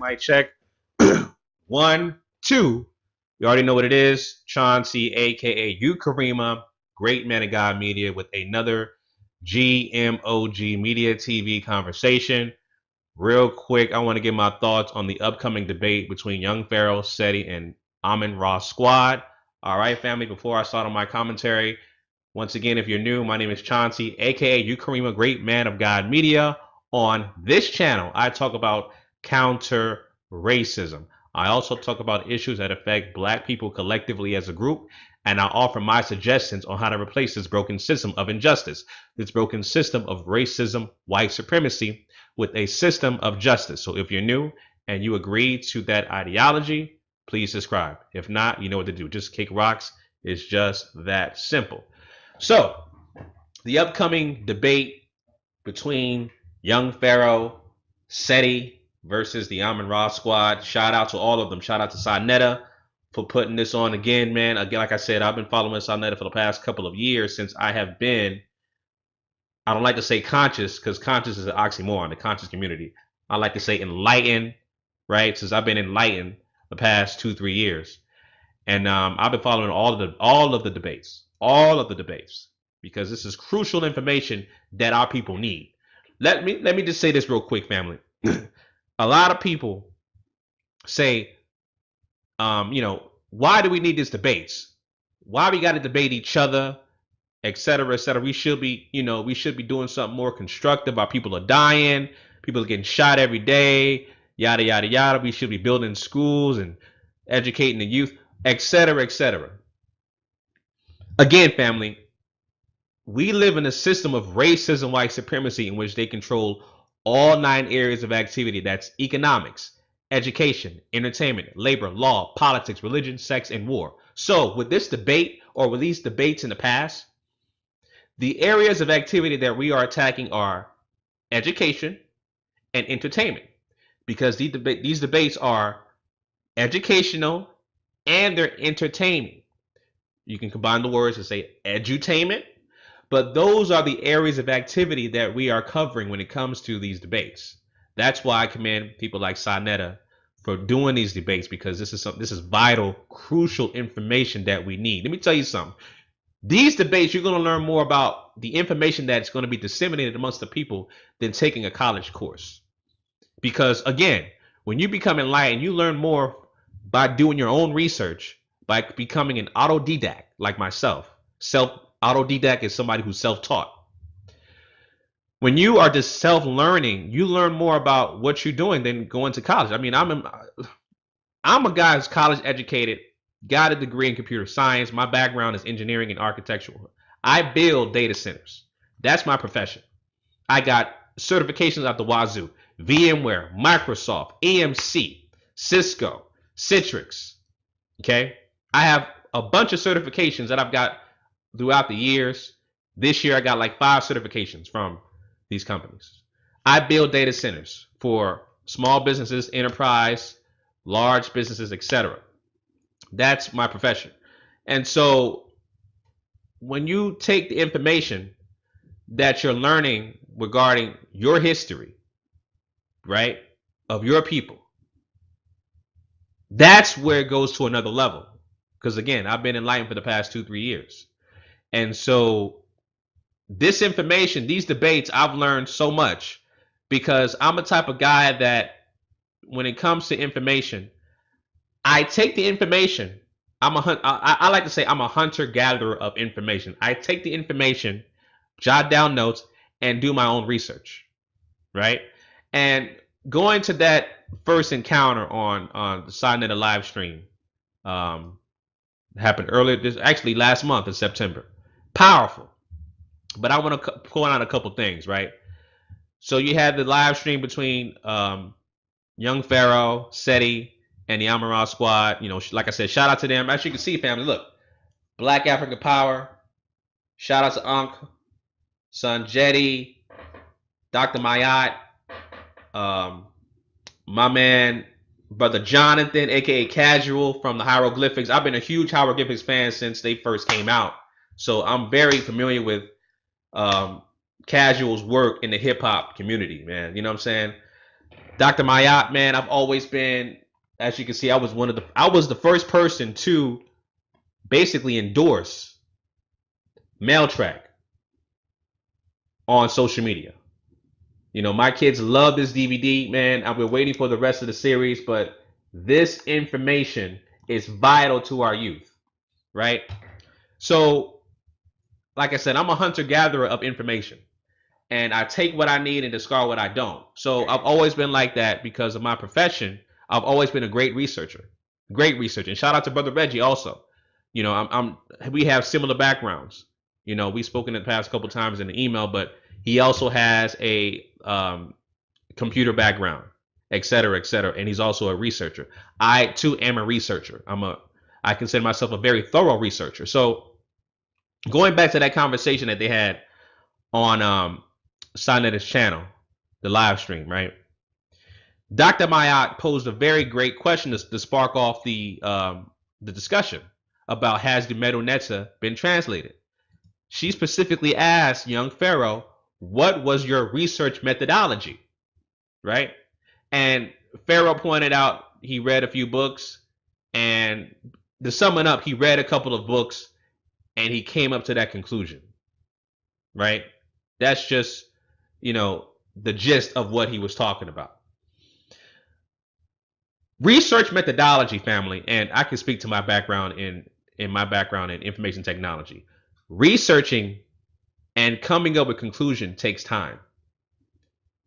Mic check. 1, 2. You already know what it is. Chauncey, aka Karima, great man of God media, with another GMOGmedia TV conversation. Real quick, I want to give my thoughts on the upcoming debate between Young Pharoah Seti and Amon-Ra Squad. All right, family, before I start on my commentary, once again, if you're new, my name is Chauncey, aka Karima, great man of God media. On this channel, I talk about counter racism. I also talk about issues that affect Black people collectively as a group, and I offer my suggestions on how to replace this broken system of injustice, this broken system of racism, white supremacy, with a system of justice. So if you're new and you agree to that ideology, please subscribe. If not, you know what to do. Just kick rocks. It's just that simple. So the upcoming debate between Young Pharoah Seti versus the Amon-Ra Squad. Shout out to all of them. Shout out to Sinetta for putting this on again, man. Again, like I said, I've been following Sinetta for the past couple of years since I have been, I don't like to say conscious because conscious is an oxymoron, the conscious community. I like to say enlightened, right? Since I've been enlightened the past 2-3 years. And I've been following all of the debates, because this is crucial information that our people need. Let me just say this real quick, family. A lot of people say, why do we need these debates? Why we got to debate each other, et cetera, et cetera. We should be doing something more constructive. Our people are dying. People are getting shot every day. Yada, yada, yada. We should be building schools and educating the youth, et cetera, et cetera. Again, family, we live in a system of racism, white supremacy, in which they control all 9 areas of activity. That's economics, education, entertainment, labor, law, politics, religion, sex, and war. So with this debate, or with these debates in the past, the areas of activity that we are attacking are education and entertainment, because these debates are educational and they're entertaining. You can combine the words and say edutainment. But those are the areas of activity that we are covering when it comes to these debates. That's why I commend people like Sinetta for doing these debates, because this is vital, crucial information that we need. Let me tell you something. These debates, you're going to learn more about the information that's going to be disseminated amongst the people than taking a college course. Because again, when you become enlightened, you learn more by doing your own research, by becoming an autodidact like myself. Autodidact is somebody who's self-taught. When you are just self-learning, you learn more about what you're doing than going to college. I mean, I'm a guy who's college educated, got a degree in computer science. My background is engineering and architectural. I build data centers. That's my profession. I got certifications out the wazoo. VMware, Microsoft, EMC, Cisco, Citrix. Okay? I have a bunch of certifications that I've got throughout the years. This year I got like 5 certifications from these companies. I build data centers for small businesses, enterprise, large businesses, etc. That's my profession. And so when you take the information that you're learning regarding your history, right, of your people, that's where it goes to another level. Because again, I've been enlightened for the past 2-3 years. And so this information, these debates, I've learned so much, because I'm a type of guy that when it comes to information, I take the information. I like to say I'm a hunter-gatherer of information. I take the information, jot down notes, and do my own research, right? And going to that first encounter on the Sinetta live stream happened earlier, actually last month in September. Powerful. But I want to point out a couple things, right? So you had the live stream between Young Pharoah Seti and the Amon-Ra Squad. Like I said, shout out to them. As you can see, family, look, Black African Power. Shout out to Unc, Son Jetty, Dr. Mayat, my man, Brother Jonathan, aka Casual from the Hieroglyphics. I've been a huge Hieroglyphics fan since they first came out. So I'm very familiar with Casual's work in the hip hop community, man. You know what I'm saying? Dr. Mayat, man, I've always been, as you can see, I was the first person to basically endorse Mail Track on social media. You know, my kids love this DVD, man. I've been waiting for the rest of the series, but this information is vital to our youth, right? So, like I said, I'm a hunter-gatherer of information, and I take what I need and discard what I don't. So I've always been like that because of my profession. I've always been a great researcher. And shout out to Brother Reggie also. You know, we have similar backgrounds. You know, we've spoken in the past couple times in the email, but he also has a computer background, et cetera, and he's also a researcher. I too am a researcher. I consider myself a very thorough researcher. So going back to that conversation that they had on Sonet's channel, the live stream, right? Dr. Mayat posed a very great question to spark off the discussion about, has the Medu Neter been translated? She specifically asked Young Pharoah, what was your research methodology? Right? And Pharoah pointed out he read a few books, and to sum it up, he read a couple of books and he came up to that conclusion. Right? That's just, you know, the gist of what he was talking about. Research methodology, family, and I can speak to my background in my background in information technology. Researching and coming up with conclusion takes time.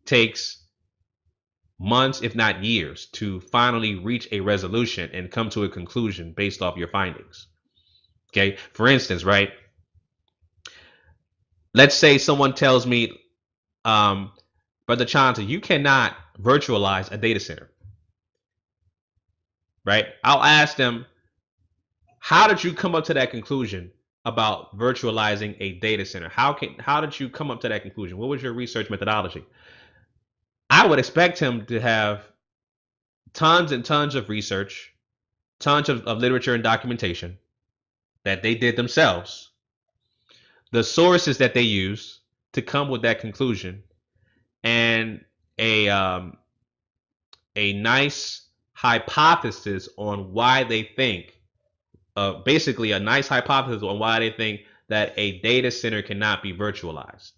Takes months, if not years, to finally reach a resolution and come to a conclusion based off your findings. Okay, for instance, right? Let's say someone tells me, Brother Chanta, you cannot virtualize a data center. Right? I'll ask them, how did you come up to that conclusion about virtualizing a data center? How did you come up to that conclusion? What was your research methodology? I would expect him to have tons and tons of research, tons of literature and documentation that they did themselves, the sources that they use to come with that conclusion, and a nice hypothesis on why they think, basically a nice hypothesis on why they think that a data center cannot be virtualized,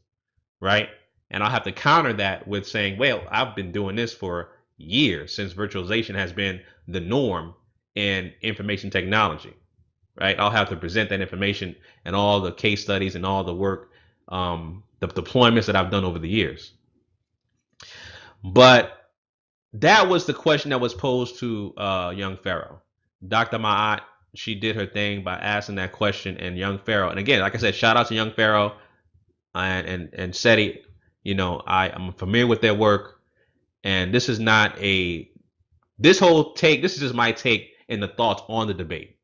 right? And I'll have to counter that with saying, well, I've been doing this for years, since virtualization has been the norm in information technology, right? I'll have to present that information and all the case studies and all the work, the deployments that I've done over the years. But that was the question that was posed to Young Pharoah. Dr. Ma'at, she did her thing by asking that question, and Young Pharoah, and again, like I said, shout out to Young Pharoah and Seti. You know, I'm familiar with their work, and this is not this is just my take and the thoughts on the debate.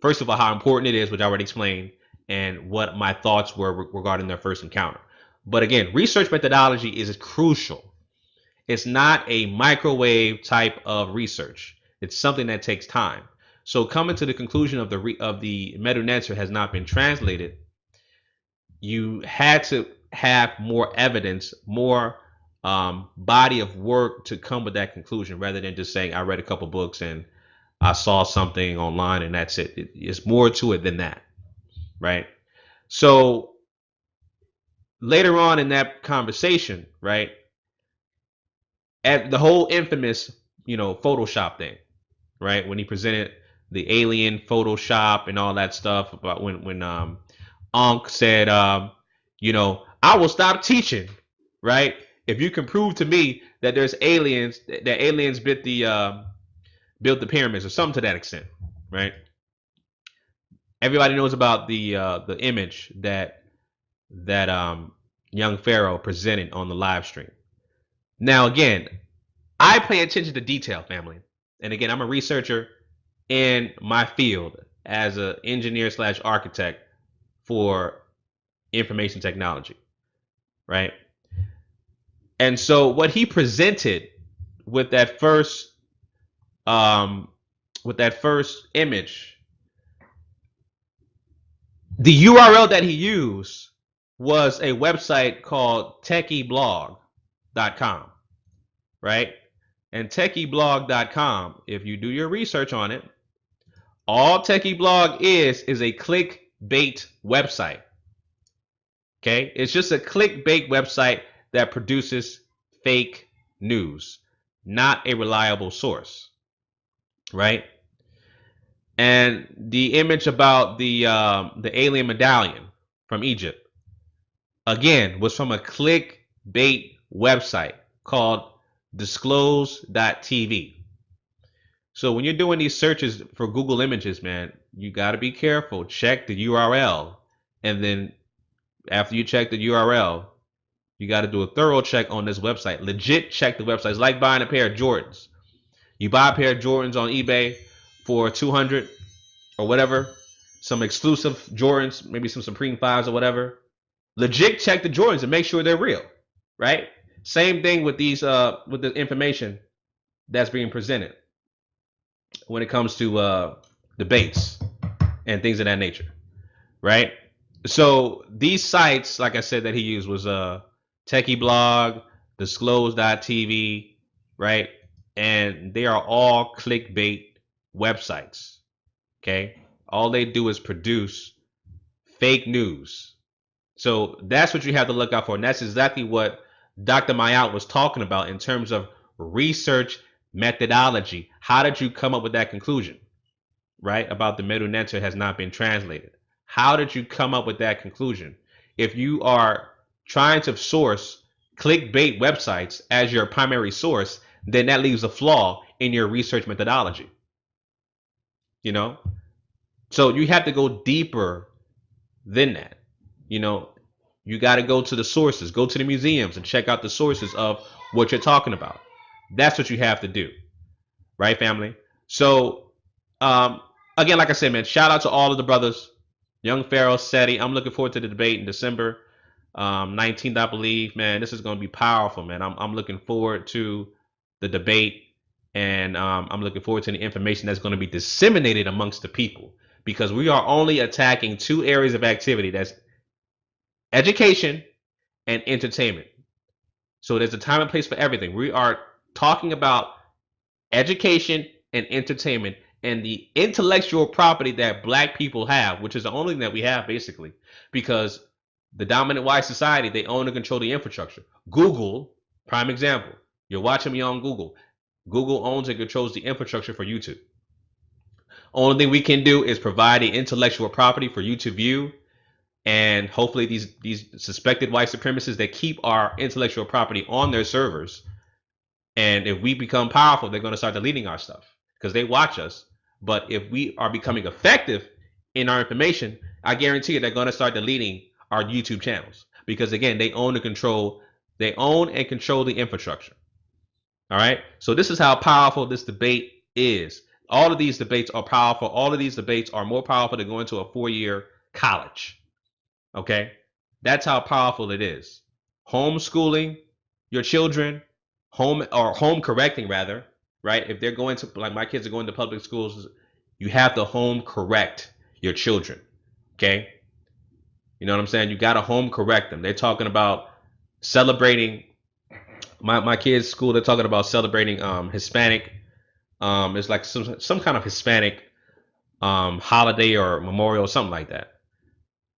First of all, how important it is, which I already explained, and what my thoughts were regarding their first encounter. But again, research methodology is crucial. It's not a microwave type of research. It's something that takes time. So coming to the conclusion of the Medu Neter has not been translated, you had to have more evidence, more body of work to come with that conclusion, rather than just saying I read a couple books and I saw something online and that's it. It's more to it than that, right? So later on in that conversation, right, at the whole infamous, you know, Photoshop thing, right? When he presented the alien Photoshop and all that stuff about when Ankh said, you know, I will stop teaching, right? If you can prove to me that there's aliens, that aliens built the pyramids or something to that extent, right? Everybody knows about the image that Young Pharoah presented on the live stream. Now, again, I pay attention to detail, family. And again, I'm a researcher in my field as an engineer / architect for information technology, right? And so what he presented with that first image, the URL that he used was a website called techieblog.com, right? And techieblog.com, if you do your research on it, all Techieblog is a clickbait website. Okay? It's just a clickbait website that produces fake news, not a reliable source. Right? And the image about the alien medallion from Egypt, again, was from a clickbait website called disclose.tv. So when you're doing these searches for Google Images, man, you got to be careful. Check the URL. And then after you check the URL, you got to do a thorough check on this website. Legit check the website. It's like buying a pair of Jordans. You buy a pair of Jordans on eBay for $200 or whatever, some exclusive Jordans, maybe some Supreme 5s or whatever. Legit check the Jordans and make sure they're real, right? Same thing with these with the information that's being presented when it comes to debates and things of that nature, right? So these sites, like I said, that he used was Techie Blog, Disclose.tv, right? And they are all clickbait websites. Okay, all they do is produce fake news. So that's what you have to look out for, and that's exactly what Dr. Mayat was talking about in terms of research methodology. How did you come up with that conclusion, right? About the Middle Netter has not been translated. How did you come up with that conclusion? If you are trying to source clickbait websites as your primary source, then that leaves a flaw in your research methodology. You know? So you have to go deeper than that. You know, you got to go to the sources, go to the museums and check out the sources of what you're talking about. That's what you have to do. Right, family? So, again, like I said, man, shout out to all of the brothers. Young Pharoah Seti. I'm looking forward to the debate in December 19th, I believe. Man, this is going to be powerful, man. I'm looking forward to the debate, and I'm looking forward to the information that's going to be disseminated amongst the people, because we are only attacking two areas of activity. That's education and entertainment. So there's a time and place for everything. We are talking about education and entertainment and the intellectual property that black people have, which is the only thing that we have, basically, because the dominant white society, they own and control the infrastructure. Google, prime example. You're watching me on Google. Google owns and controls the infrastructure for YouTube. Only thing we can do is provide the intellectual property for you to view, and hopefully these suspected white supremacists that keep our intellectual property on their servers, and if we become powerful, they're going to start deleting our stuff because they watch us. But if we are becoming effective in our information, I guarantee you they're going to start deleting our YouTube channels, because again, they own and control the infrastructure. All right, so this is how powerful this debate is. All of these debates are powerful. All of these debates are more powerful than going to a 4-year college. Okay, that's how powerful it is. Homeschooling your children, home correcting rather, right? If they're going to, like my kids are going to public schools, you have to home correct your children. Okay, you know what I'm saying? You got to home correct them. They're talking about celebrating my kids' school. They're talking about celebrating Hispanic. It's like some kind of Hispanic holiday or memorial or something like that.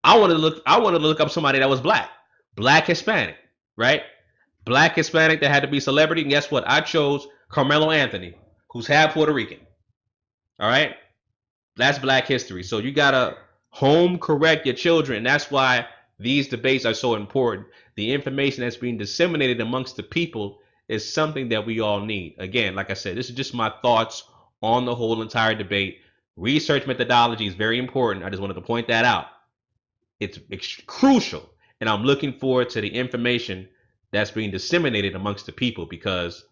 I wanted to look up somebody that was black Hispanic, right? Black Hispanic that had to be celebrity. And guess what? I chose Carmelo Anthony, who's half Puerto Rican. All right, that's Black history. So you gotta home correct your children. That's why these debates are so important. The information that's being disseminated amongst the people is something that we all need. Again, like I said, this is just my thoughts on the whole entire debate. Research methodology is very important. I just wanted to point that out. It's crucial, and I'm looking forward to the information that's being disseminated amongst the people, because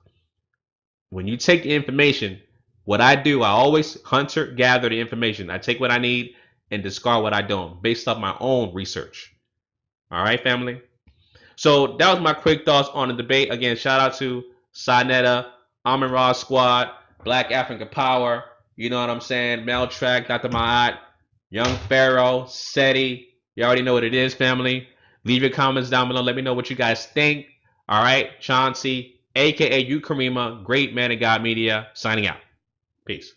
when you take the information, what I do, I always hunter gather the information. I take what I need and discard what I don't, based off my own research. All right, family. So that was my quick thoughts on the debate. Again, shout out to Sinetta, Amin Ra Squad, Black African Power. You know what I'm saying? Mel Track, Dr. Mayat, Young Pharoah Seti. You already know what it is, family. Leave your comments down below. Let me know what you guys think. All right, Chauncey, aka you Karima, great man of God media, signing out. Peace.